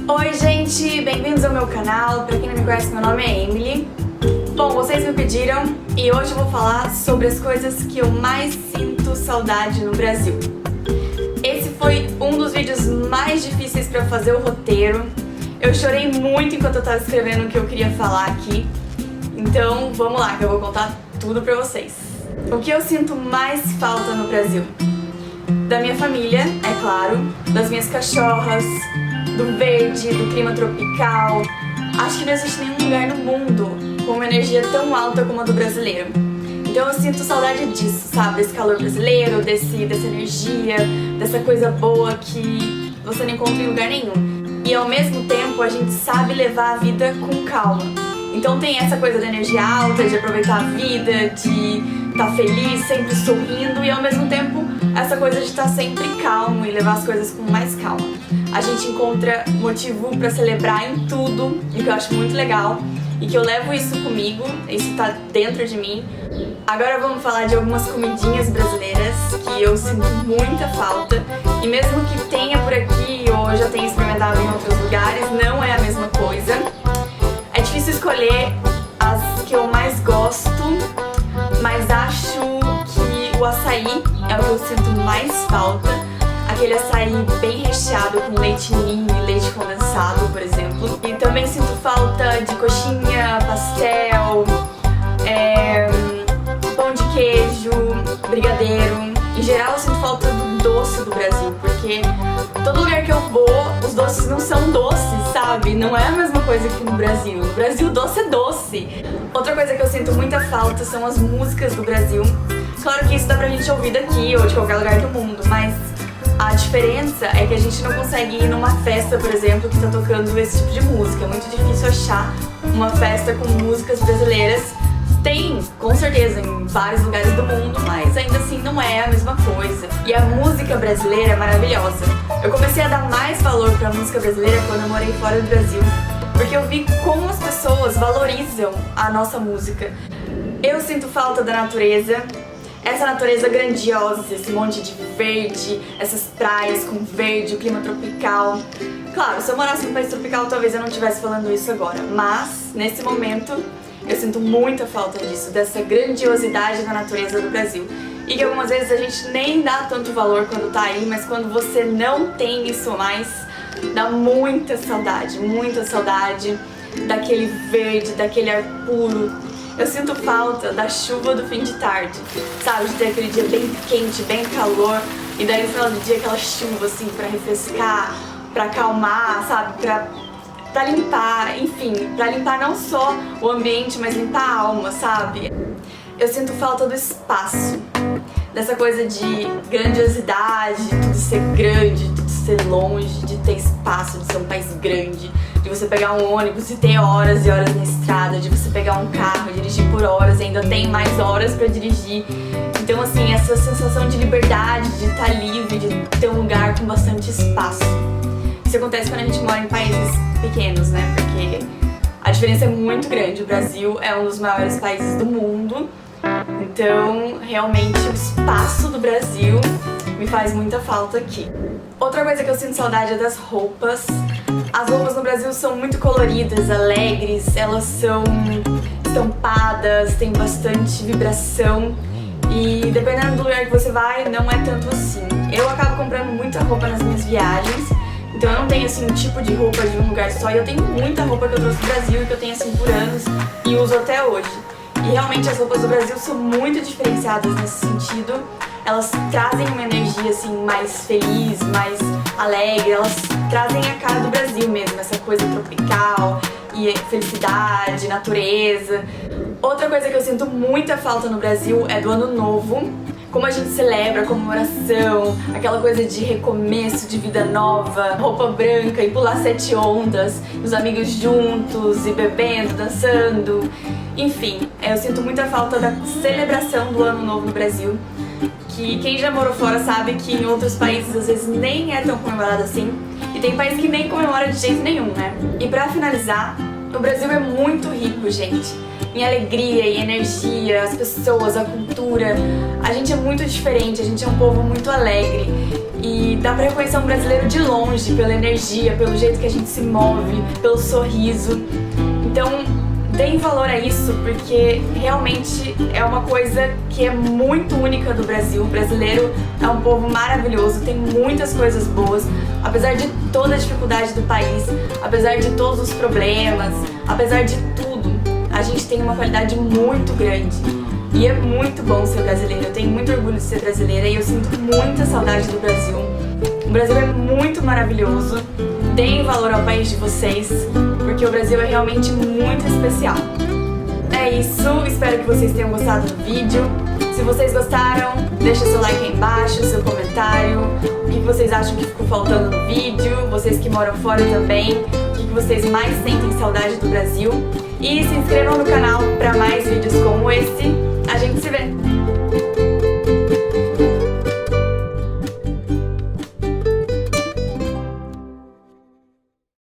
Oi gente, bem-vindos ao meu canal. Pra quem não me conhece, meu nome é Emily. Bom, vocês me pediram e hoje eu vou falar sobre as coisas que eu mais sinto saudade no Brasil. Esse foi um dos vídeos mais difíceis pra fazer o roteiro. Eu chorei muito enquanto eu tava escrevendo o que eu queria falar aqui. Então vamos lá que eu vou contar tudo pra vocês. O que eu sinto mais falta no Brasil? Da minha família, é claro, das minhas cachorras, do verde, do clima tropical. Acho que não existe nenhum lugar no mundo com uma energia tão alta como a do brasileiro. Então eu sinto saudade disso, sabe? Desse calor brasileiro, dessa energia, dessa coisa boa que você não encontra em lugar nenhum. E ao mesmo tempo a gente sabe levar a vida com calma. Então tem essa coisa da energia alta, de aproveitar a vida, de estar feliz, sempre sorrindo, e ao mesmo tempo essa coisa de estar sempre calmo e levar as coisas com mais calma. A gente encontra motivo pra celebrar em tudo, e que eu acho muito legal, e que eu levo isso comigo, isso tá dentro de mim. Agora vamos falar de algumas comidinhas brasileiras que eu sinto muita falta, e mesmo que tenha por aqui ou eu já tenha experimentado em outros lugares, não é a mesma coisa. É difícil escolher as que eu mais gosto, mas acho que o açaí é o que eu sinto mais falta. Aquele açaí bem recheado com leite ninho e leite condensado, por exemplo. E também sinto falta de coxinha, pastel, pão de queijo, brigadeiro. Em geral eu sinto falta do doce do Brasil, porque todo lugar que eu vou, os doces não são doces, sabe? Não é a mesma coisa que no Brasil. No Brasil, doce é doce. Outra coisa que eu sinto muita falta são as músicas do Brasil. Claro que isso dá pra gente ouvir daqui ou de qualquer lugar do mundo, mas a diferença é que a gente não consegue ir numa festa, por exemplo, que tá tocando esse tipo de música. É muito difícil achar uma festa com músicas brasileiras. Tem, com certeza, em vários lugares do mundo, mas ainda assim não é a mesma coisa. E a música brasileira é maravilhosa. Eu comecei a dar mais valor pra música brasileira quando eu morei fora do Brasil, porque eu vi como as pessoas valorizam a nossa música. Eu sinto falta da natureza, essa natureza grandiosa, esse monte de verde, essas praias com verde, o clima tropical. Claro, se eu morasse num país tropical, talvez eu não estivesse falando isso agora, mas nesse momento eu sinto muita falta disso, dessa grandiosidade da natureza do Brasil. E que algumas vezes a gente nem dá tanto valor quando tá aí, mas quando você não tem isso mais, dá muita saudade daquele verde, daquele ar puro. Eu sinto falta da chuva do fim de tarde, sabe? De ter aquele dia bem quente, bem calor, e daí no final do dia aquela chuva assim pra refrescar, pra acalmar, sabe? Pra limpar, enfim, pra limpar não só o ambiente, mas limpar a alma, sabe? Eu sinto falta do espaço, dessa coisa de grandiosidade, de tudo ser grande, de tudo ser longe, de ter espaço, de ser um país grande, de você pegar um ônibus e ter horas e horas na estrada, de você pegar um carro e dirigir por horas e ainda tem mais horas pra dirigir. Então assim, essa sensação de liberdade, de estar livre, de ter um lugar com bastante espaço. Isso acontece quando a gente mora em países pequenos, né? Porque a diferença é muito grande. O Brasil é um dos maiores países do mundo, então realmente o espaço do Brasil me faz muita falta aqui. Outra coisa que eu sinto saudade é das roupas. As roupas no Brasil são muito coloridas, alegres, elas são estampadas, tem bastante vibração e dependendo do lugar que você vai, não é tanto assim. Eu acabo comprando muita roupa nas minhas viagens. Então eu não tenho assim um tipo de roupa de um lugar só, e eu tenho muita roupa que eu trouxe do Brasil e que eu tenho assim por anos e uso até hoje. E realmente as roupas do Brasil são muito diferenciadas nesse sentido. Elas trazem uma energia assim mais feliz, mais alegre, elas trazem a cara do Brasil mesmo, essa coisa tropical e felicidade, natureza. Outra coisa que eu sinto muita falta no Brasil é do Ano Novo. Como a gente celebra a comemoração, aquela coisa de recomeço, de vida nova, roupa branca e pular 7 ondas, os amigos juntos e bebendo, dançando. Enfim, eu sinto muita falta da celebração do Ano Novo no Brasil, que quem já morou fora sabe que em outros países às vezes nem é tão comemorado assim, e tem país que nem comemora de jeito nenhum, né? E pra finalizar, o Brasil é muito rico, gente. em alegria e energia, as pessoas, a cultura. A gente é muito diferente, a gente é um povo muito alegre e dá pra reconhecer um brasileiro de longe pela energia, pelo jeito que a gente se move, pelo sorriso. Então, deem valor a isso, porque realmente é uma coisa que é muito única do Brasil. O brasileiro é um povo maravilhoso, tem muitas coisas boas, apesar de toda a dificuldade do país, apesar de todos os problemas, apesar de tudo, a gente tem uma qualidade muito grande. E é muito bom ser brasileiro, eu tenho muito orgulho de ser brasileira e eu sinto muita saudade do Brasil. O Brasil é muito maravilhoso, deem valor ao país de vocês, porque o Brasil é realmente muito especial. É isso, espero que vocês tenham gostado do vídeo. Se vocês gostaram, deixa seu like aí embaixo, seu comentário, o que vocês acham que ficou faltando no vídeo, vocês que moram fora também, o que vocês mais sentem saudade do Brasil. E se inscrevam no canal para mais vídeos como esse. A gente se vê!